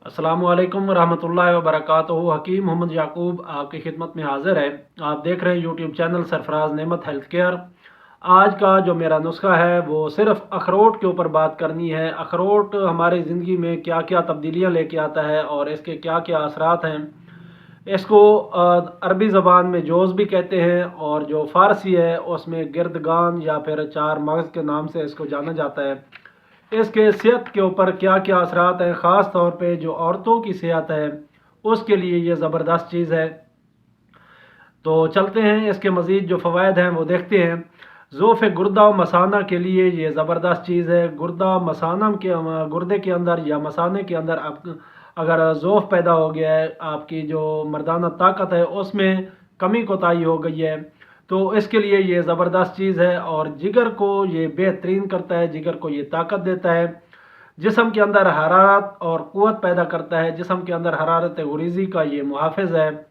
अस्सलामु अलैकुम रहमतुल्लाहि व बरकातुहू। हकीम मोहम्मद याकूब आपकी खिदमत में हाजिर है। आप देख रहे हैं यूट्यूब चैनल सरफराज नेमत हेल्थ केयर। आज का जो मेरा नुस्खा है वो सिर्फ अखरोट के ऊपर बात करनी है। अखरोट हमारी ज़िंदगी में क्या क्या तब्दीलियाँ लेके आता है और इसके क्या क्या असरात हैं। इसको अरबी ज़बान में जोज़ भी कहते हैं और जो फ़ारसी है उसमें गिरदगान या फिर चार मगज़ के नाम से इसको जाना जाता है। इसके सेहत के ऊपर क्या क्या असरात हैं, ख़ास तौर पे जो औरतों की सेहत है उसके लिए ये ज़बरदस्त चीज़ है। तो चलते हैं इसके मज़ीद जो फ़वाइद हैं वो देखते हैं। ज़ोफ़ गुर्दा व मसाना के लिए ये ज़बरदस्त चीज़ है। गुर्दा मसाना के गुर्दे के अंदर या मसाने के अंदर अगर ज़ोफ़ पैदा हो गया है, आपकी जो मर्दाना ताकत है उसमें कमी कोताही हो गई है, तो इसके लिए ये ज़बरदस्त चीज़ है। और जिगर को ये बेहतरीन करता है, जिगर को ये ताकत देता है, जिस्म के अंदर हरारत और क़ुव्वत पैदा करता है। जिस्म के अंदर हरारत गुरीज़ी का ये मुहाफ़िज़ है।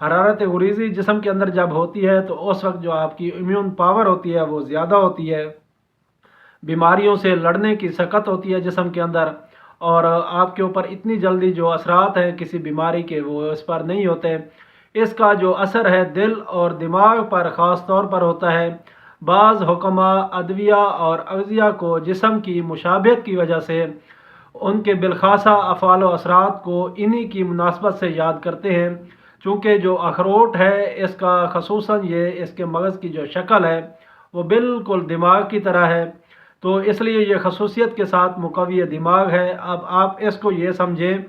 हरारत गुरीज़ी जिस्म के अंदर जब होती है तो उस वक्त जो आपकी इम्यून पावर होती है वो ज़्यादा होती है, बीमारियों से लड़ने की सकत होती है जिस्म के अंदर, और आपके ऊपर इतनी जल्दी जो असरात हैं किसी बीमारी के वो इस पर नहीं होते। इसका जो असर है दिल और दिमाग पर ख़ास तौर पर होता है। बाज़ हुक्मा अदविया और अग़ज़िया को जिस्म की मुशाबहत की वजह से उनके बिलखासा अफ़ाल व असरात को इन्हीं की मुनासबत से याद करते हैं। चूँकि जो अखरोट है इसका खसूसन ये इसके मगज़ की जो शक्ल है वो बिल्कुल दिमाग की तरह है, तो इसलिए ये खसूसियत के साथ मुक़व्वी दिमाग है। अब आप इसको ये समझें,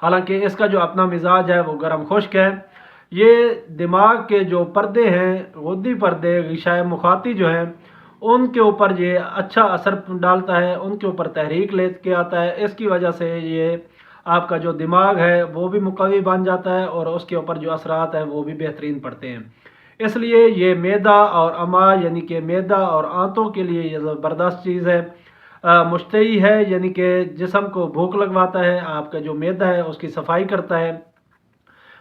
हालांकि इसका जो अपना मिजाज है वो गर्म खुश्क है। ये दिमाग के जो पर्दे हैं, गुद्दी पर्दे, ग़िशाए मुखाती जो हैं, उनके ऊपर ये अच्छा असर डालता है, उनके ऊपर तहरीक लेके आता है। इसकी वजह से ये आपका जो दिमाग है वो भी मुक़व्वी बन जाता है और उसके ऊपर जो असरात हैं वो भी बेहतरीन पड़ते हैं। इसलिए ये मैदा और अमा यानी कि मैदा और आंतों के लिए ये ज़बरदस्त चीज़ है। मुश्तई है यानी कि जिस्म को भूख लगवाता है, आपका जो मैदा है उसकी सफाई करता है।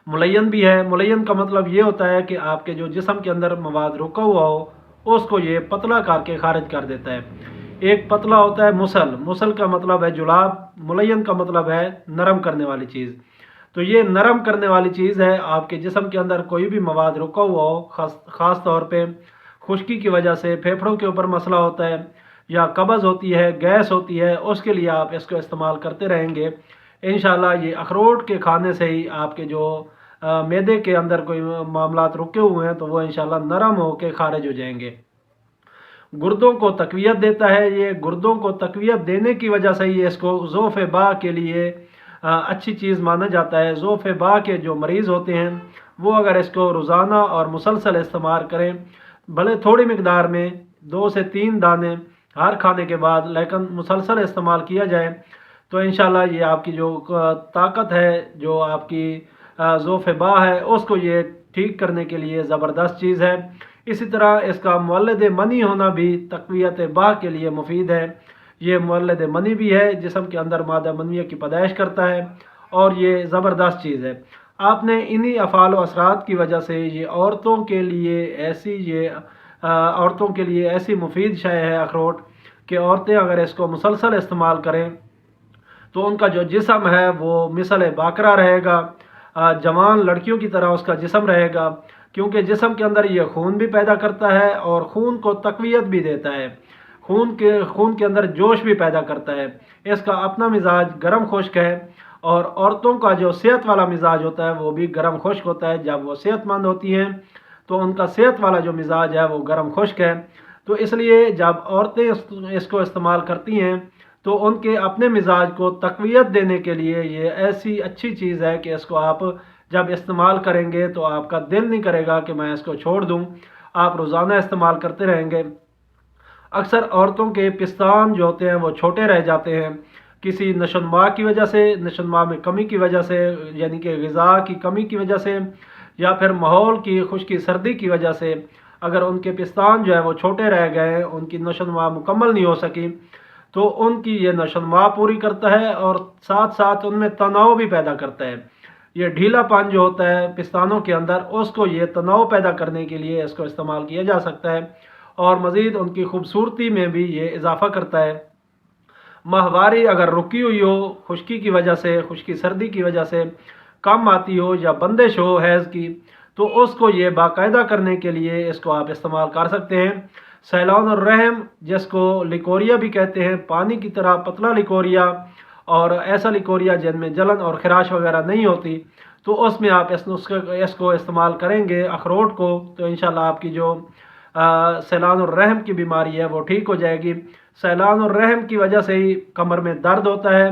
मुलयन भी है। मुलयन का मतलब ये होता है कि आपके जो जिस्म के अंदर मवाद रुका हुआ हो उसको ये पतला करके खारिज कर देता है। एक पतला होता है मुसल, मुसल का मतलब है जुलाब, मुलयन का मतलब है नरम करने वाली चीज़। तो ये नरम करने वाली चीज़ है। आपके जिस्म के अंदर कोई भी मवाद रुका हुआ हो, ख़ास तौर पे खुश्की की वजह से फेफड़ों के ऊपर मसला होता है या कब्ज़ होती है, गैस होती है, उसके लिए आप इसको इस्तेमाल करते रहेंगे। इंशाल्लाह ये अखरोट के खाने से ही आपके जो मैदे के अंदर कोई मामलात रुके हुए हैं तो वो इंशाल्लाह नरम होकर खारिज हो जाएंगे। गुर्दों को तक़वियत देता है। ये गुर्दों को तक़वियत देने की वजह से ही इसको ज़ोफ़ बा के लिए अच्छी चीज़ माना जाता है। ज़ोफ़ बा के जो मरीज़ होते हैं वो अगर इसको रोज़ाना और मुसलसल इस्तेमाल करें, भले थोड़ी मकदार में 2 से 3 दाने हर खाने के बाद, लेकिन मुसलसल इस्तेमाल किया जाए तो इंशाल्लाह ये आपकी जो ताकत है, जो आपकी ज़ोफ़ बा है, उसको ये ठीक करने के लिए ज़बरदस्त चीज़ है। इसी तरह इसका मुवल्लिद मनी होना भी तक़वियत बा के लिए मुफीद है। ये मुवल्लिद मनी भी है, जिस्म के अंदर मादा मनविया की पैदाइश करता है और ये ज़बरदस्त चीज़ है। आपने इन्हीं अफ़ाल व असरात की वजह से ये औरतों के लिए ऐसी मुफीद शय है अखरोट कि औरतें अगर इसको मुसलसल इस्तेमाल करें तो उनका जो जिस्म है वो मिसल बाकरा रहेगा, जवान लड़कियों की तरह उसका जिस्म रहेगा, क्योंकि जिस्म के अंदर ये खून भी पैदा करता है और खून को तक़वियत भी देता है। खून के अंदर जोश भी पैदा करता है। इसका अपना मिजाज गर्म खुश्क है और औरतों का जो सेहत वाला मिजाज होता है वो भी गर्म खुश्क होता है। जब वो सेहतमंद होती हैं तो उनका सेहत वाला जो मिजाज है वो गर्म खुश्क है। तो इसलिए जब औरतें इसको इस्तेमाल करती हैं तो उनके अपने मिजाज को तक़वियत देने के लिए ये ऐसी अच्छी चीज़ है कि इसको आप जब इस्तेमाल करेंगे तो आपका दिल नहीं करेगा कि मैं इसको छोड़ दूं। आप रोज़ाना इस्तेमाल करते रहेंगे। अक्सर औरतों के पिस्तान जो होते हैं वो छोटे रह जाते हैं किसी नशोनुमा की वजह से, नशोनुमा में कमी की वजह से, यानी कि ग़िज़ा की कमी की वजह से या फिर माहौल की खुश्की सर्दी की वजह से अगर उनके पिस्तान जो है वो छोटे रह गए, उनकी नशोनुमा मुकम्मल नहीं हो सकी, तो उनकी ये नशोनुमा पूरी करता है और साथ साथ उनमें तनाव भी पैदा करता है। ये ढीलापन जो होता है पिस्तानों के अंदर उसको ये तनाव पैदा करने के लिए इसको इस्तेमाल किया जा सकता है और मज़ीद उनकी खूबसूरती में भी ये इजाफ़ा करता है। माहवारी अगर रुकी हुई हो, खुश्की की वजह से, खुश्की सर्दी की वजह से कम आती हो या बंदिश हो हैज़ की, तो उसको ये बाकायदा करने के लिए इसको आप इस्तेमाल कर सकते हैं। सैलान और रहम, जिसको लिकोरिया भी कहते हैं, पानी की तरह पतला लिकोरिया, और ऐसा लिकोरिया जिनमें जलन और खराश वगैरह नहीं होती, तो उसमें आप इसको इस्तेमाल करेंगे अखरोट को, तो इंशाल्लाह आपकी जो सैलान और रहम की बीमारी है वो ठीक हो जाएगी। सैलान और रहम की वजह से ही कमर में दर्द होता है,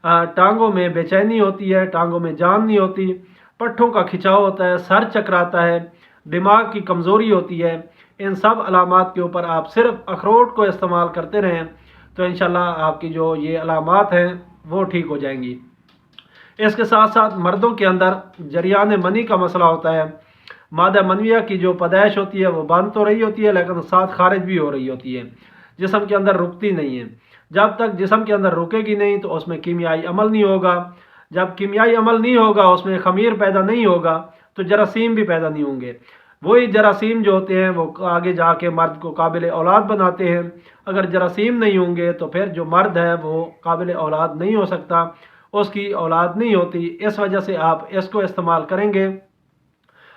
टांगों में बेचैनी होती है, टांगों में जान नहीं होती, पट्ठों का खिंचाव होता है, सर चकराता है, दिमाग की कमज़ोरी होती है। इन सब अलामात के ऊपर आप सिर्फ अखरोट को इस्तेमाल करते रहें तो इंशाल्लाह आपकी जो ये अलामात हैं वो ठीक हो जाएंगी। इसके साथ साथ मर्दों के अंदर जरियान मनी का मसला होता है। मादा मनविया की जो पैदाइश होती है वो बंद तो रही होती है लेकिन साथ खारिज भी हो रही होती है, जिस्म के अंदर रुकती नहीं है। जब तक जिस्म के अंदर रुकेगी नहीं तो उसमें कीमियाई अमल नहीं होगा। जब कीमियाई अमल नहीं होगा, उसमें खमीर पैदा नहीं होगा, तो जरासीम भी पैदा नहीं होंगे। वही जरासीम जो होते हैं वो आगे जाके मर्द को काबिल औलाद बनाते हैं। अगर जरासीम नहीं होंगे तो फिर जो मर्द है वो काबिल औलाद नहीं हो सकता, उसकी औलाद नहीं होती। इस वजह से आप इसको इस्तेमाल करेंगे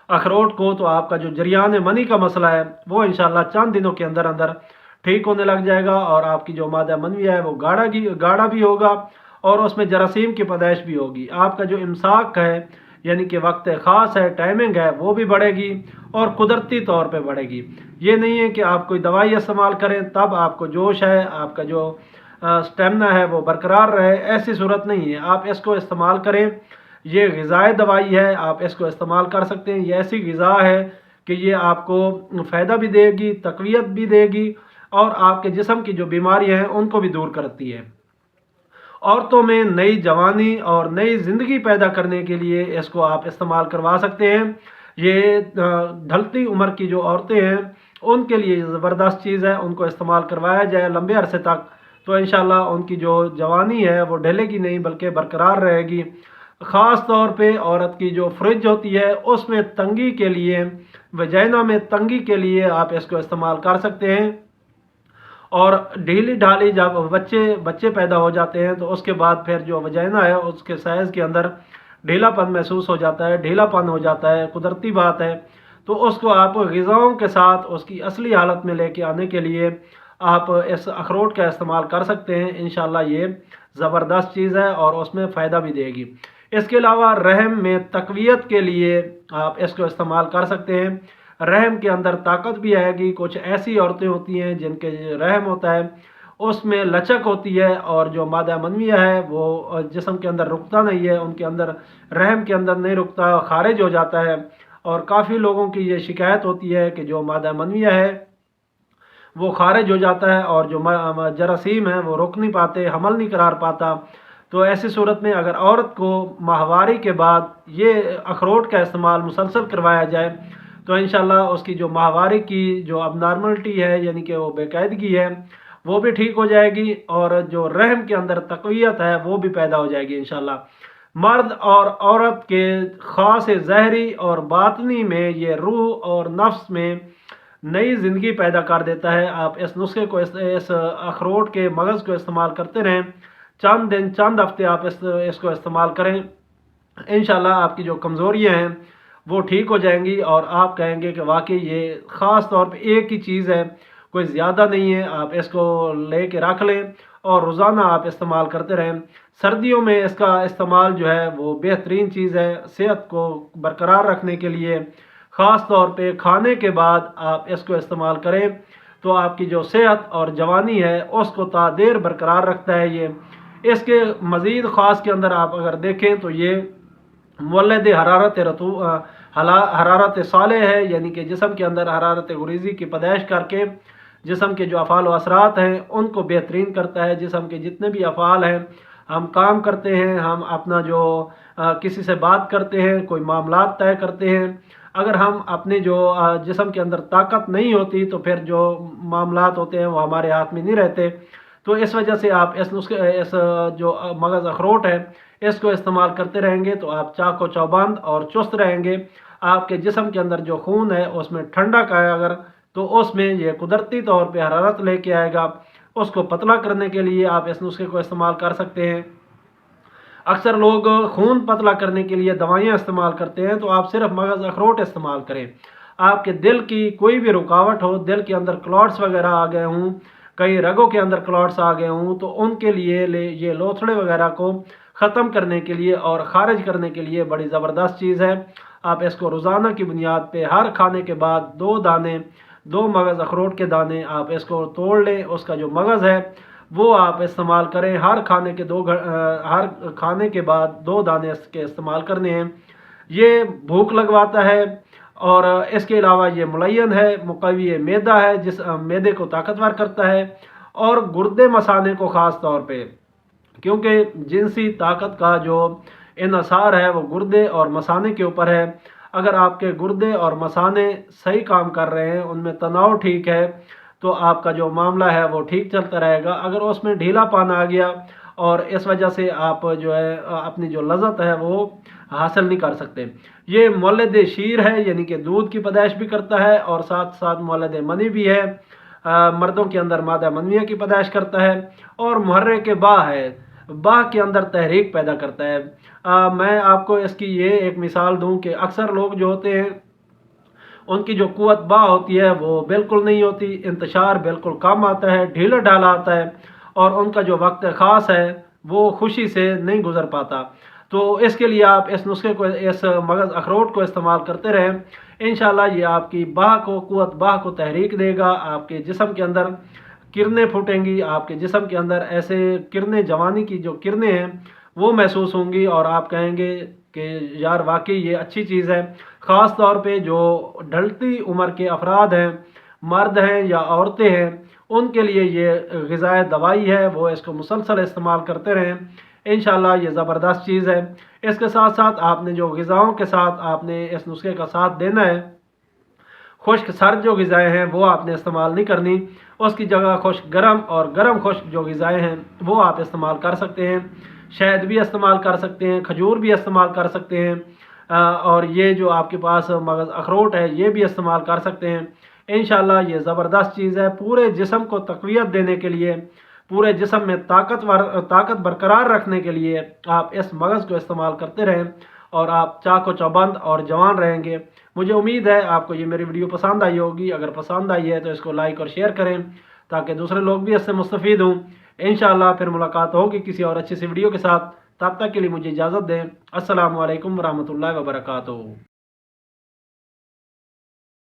अखरोट को, तो आपका जो जरियान मनी का मसला है वो इंशाल्लाह चंद दिनों के अंदर अंदर ठीक होने लग जाएगा, और आपकी जो मादा मनविया है वो गाढ़ा भी होगा और उसमें जरासीम की पैदाइश भी होगी। आपका जो इमसाक है यानी कि वक्त ख़ास है, टाइमिंग है, वो भी बढ़ेगी और कुदरती तौर पे बढ़ेगी। ये नहीं है कि आप कोई दवाई इस्तेमाल करें तब आपको जोश है, आपका जो स्टेमिना है वो बरकरार रहे, ऐसी सूरत नहीं है। आप इसको इस्तेमाल करें, ये ग़िज़ाई दवाई है, आप इसको इस्तेमाल कर सकते हैं। ये ऐसी ग़िज़ा है कि ये आपको फ़ायदा भी देगी, तक़वियत भी देगी और आपके जिस्म की जो बीमारी हैं उनको भी दूर करती है। औरतों में नई जवानी और नई ज़िंदगी पैदा करने के लिए इसको आप इस्तेमाल करवा सकते हैं। ये ढलती उम्र की जो औरतें हैं उनके लिए ज़बरदस्त चीज़ है, उनको इस्तेमाल करवाया जाए लंबे अरसे तक तो इंशाल्लाह उनकी जो जवानी है वो ढलेगी नहीं बल्कि बरकरार रहेगी। ख़ास तौर पे औरत की जो फ्रिज होती है उसमें तंगी के लिए, वजाइना में तंगी के लिए आप इसको इस्तेमाल कर सकते हैं। और ढीली ढाली जब बच्चे पैदा हो जाते हैं तो उसके बाद फिर जो वजाइना है उसके साइज़ के अंदर ढीलापन महसूस हो जाता है, ढीलापन हो जाता है, कुदरती बात है। तो उसको आप ग़िज़ाओं के साथ उसकी असली हालत में लेके आने के लिए आप इस अखरोट का इस्तेमाल कर सकते हैं। इंशाल्लाह ये ज़बरदस्त चीज़ है और उसमें फ़ायदा भी देगी। इसके अलावा रहम में तक़वियत के लिए आप इसको इस्तेमाल कर सकते हैं। रहम के अंदर ताकत भी आएगी। कुछ ऐसी औरतें होती हैं जिनके रहम होता है उसमें लचक होती है और जो मादा मनविया है वो जिस्म के अंदर रुकता नहीं है, उनके अंदर रहम के अंदर नहीं रुकता, खारिज हो जाता है। और काफ़ी लोगों की ये शिकायत होती है कि जो मादा मनविया है वो खारिज हो जाता है और जो जरासीम है वो रुक नहीं पाते, हमल नहीं करार पाता। तो ऐसी सूरत में अगर औरत को माहवारी के बाद ये अखरोट का इस्तेमाल मुसलसल करवाया जाए तो इंशाल्लाह उसकी जो माहवारी की जो अबनॉर्मलिटी है यानी कि वो बेकायदगी है वो भी ठीक हो जाएगी और जो रहम के अंदर तक़वियत है वो भी पैदा हो जाएगी इंशाल्लाह। मर्द और औरत के ख़ास ज़हरी और बातनी में ये रूह और नफ्स में नई ज़िंदगी पैदा कर देता है। आप इस नुस्खे को इस अखरोट के मगज़ को इस्तेमाल करते रहें, चंद दिन चंद हफ्ते आप इसको इस्तेमाल करें, इंशाल्लाह आपकी जो कमज़ोरियाँ हैं वो ठीक हो जाएंगी और आप कहेंगे कि वाकई ये ख़ास तौर पे एक ही चीज़ है, कोई ज़्यादा नहीं है। आप इसको ले के रख लें और रोज़ाना आप इस्तेमाल करते रहें। सर्दियों में इसका इस्तेमाल जो है वो बेहतरीन चीज़ है सेहत को बरकरार रखने के लिए। ख़ास तौर पे खाने के बाद आप इसको इस्तेमाल करें तो आपकी जो सेहत और जवानी है उसको तादेर बरकरार रखता है ये। इसके मज़ीद ख़ास के अंदर आप अगर देखें तो ये मुवल्लिद हरारत साले है, यानी कि जिस्म के अंदर हरारत गुरीज़ी की पैदाइश करके जिस्म के जो अफ़ाल व असरात हैं उनको बेहतरीन करता है। जिस्म के जितने भी अफ़ाल हैं, हम काम करते हैं, हम अपना जो किसी से बात करते हैं, कोई मामलात तय करते हैं, अगर हम अपने जो जिस्म के अंदर ताकत नहीं होती तो फिर जो मामलात होते हैं वो हमारे हाथ में नहीं रहते। तो इस वजह से आप इस जो मगज़ अखरोट है इसको इस्तेमाल करते रहेंगे तो आप चाको चौबंद और चुस्त रहेंगे। आपके जिस्म के अंदर जो खून है उसमें ठंडक है अगर तो उसमें ये कुदरती तौर पे हरारत लेके आएगा اس کو پتلا کرنے کے لیے آپ اس نسخے کو استعمال کر سکتے ہیں۔ اکثر لوگ خون پتلا کرنے کے لیے دوائیاں استعمال کرتے ہیں، تو آپ صرف مغز اخروٹ استعمال کریں۔ آپ کے دل کی کوئی بھی رکاوٹ ہو، دل کے اندر کلاٹس وغیرہ آ گئے ہوں، کئی رگوں کے اندر کلاٹس آ گئے ہوں، تو ان کے لیے یہ لوتھڑے وغیرہ کو ختم کرنے کے لیے اور خارج کرنے کے لیے بڑی زبردست چیز ہے۔ آپ اس کو روزانہ کی بنیاد پہ ہر کھانے کے بعد 2 مغز اخروٹ کے دانے آپ اس کو توڑ لیں، اس کا جو مغز ہے وہ آپ استعمال کریں۔ ہر کھانے کے بعد 2 دانے اس کے استعمال کرنے ہیں۔ یہ بھوک لگواتا ہے، اور اس کے علاوہ یہ ملین ہے، مقوی معدہ ہے، جس معدے کو طاقتور کرتا ہے، اور گردے مثانے کو خاص طور پہ، کیونکہ جنسی طاقت کا جو انحصار ہے وہ گردے اور مثانے کے اوپر ہے۔ اگر آپ کے گردے اور مثانے صحیح کام کر رہے ہیں، ان میں تناؤ ٹھیک ہے، تو آپ کا جو معاملہ ہے وہ ٹھیک چلتا رہے گا۔ اگر اس میں ڈھیلا پان آ گیا اور اس وجہ سے آپ جو ہے اپنی جو لذت ہے وہ حاصل نہیں کر سکتے۔ یہ مولد شیر ہے، یعنی کہ دودھ کی پیدائش بھی کرتا ہے، اور ساتھ ساتھ مولد منی بھی ہے، مردوں کے اندر مادہ منویہ کی پیدائش کرتا ہے، اور محرک باہ ہے، باہ کے اندر تحریک پیدا کرتا ہے۔ میں آپ کو اس کی یہ ایک مثال دوں کہ اکثر لوگ جو ہوتے ہیں ان کی جو قوت باہ ہوتی ہے وہ بالکل نہیں ہوتی، انتشار بالکل کم آتا ہے، ڈھیلا ڈھالا آتا ہے، اور ان کا جو وقت خاص ہے وہ خوشی سے نہیں گزر پاتا۔ تو اس کے لیے آپ اس نسخے کو، اس مغز اخروٹ کو استعمال کرتے رہیں، انشاءاللہ یہ آپ کی باہ کو، قوت باہ کو تحریک دے گا۔ آپ کے جسم کے اندر کرنیں پھوٹیں گی، آپ کے جسم کے اندر ایسے کرنیں، جوانی کی جو کرنیں ہیں وہ محسوس ہوں گی، اور آپ کہیں گے کہ یار واقعی یہ اچھی چیز ہے۔ خاص طور پہ جو ڈھلتی عمر کے افراد ہیں، مرد ہیں یا عورتیں ہیں، ان کے لیے یہ غذائے دوائی ہے، وہ اس کو مسلسل استعمال کرتے رہیں، انشاءاللہ یہ زبردست چیز ہے۔ اس کے ساتھ ساتھ آپ نے جو غذاؤں کے ساتھ آپ نے اس نسخے کا ساتھ دینا ہے، خشک سرد جو غذائیں ہیں وہ آپ نے استعمال نہیں کرنی، اس کی جگہ خشک گرم اور گرم خشک جو غذائیں ہیں وہ آپ استعمال کر سکتے ہیں۔ شہد بھی استعمال کر سکتے ہیں، کھجور بھی استعمال کر سکتے ہیں، اور یہ جو آپ کے پاس مغز اخروٹ ہے یہ بھی استعمال کر سکتے ہیں۔ انشاءاللہ یہ زبردست چیز ہے، پورے جسم کو تقویت دینے کے لیے، پورے جسم میں طاقت برقرار رکھنے کے لیے آپ اس مغز کو استعمال کرتے رہیں، اور آپ چاق و چوبند اور جوان رہیں گے۔ مجھے امید ہے آپ کو یہ میری ویڈیو پسند آئی ہوگی۔ اگر پسند آئی ہے تو اس کو لائک اور شیئر کریں تاکہ دوسرے لوگ بھی اس سے مستفید ہوں۔ انشاءاللہ پھر ملاقات ہوگی کسی اور اچھی سی ویڈیو کے ساتھ، تب تک کے لیے مجھے اجازت دیں۔ السلام علیکم ورحمۃ اللہ وبرکاتہ۔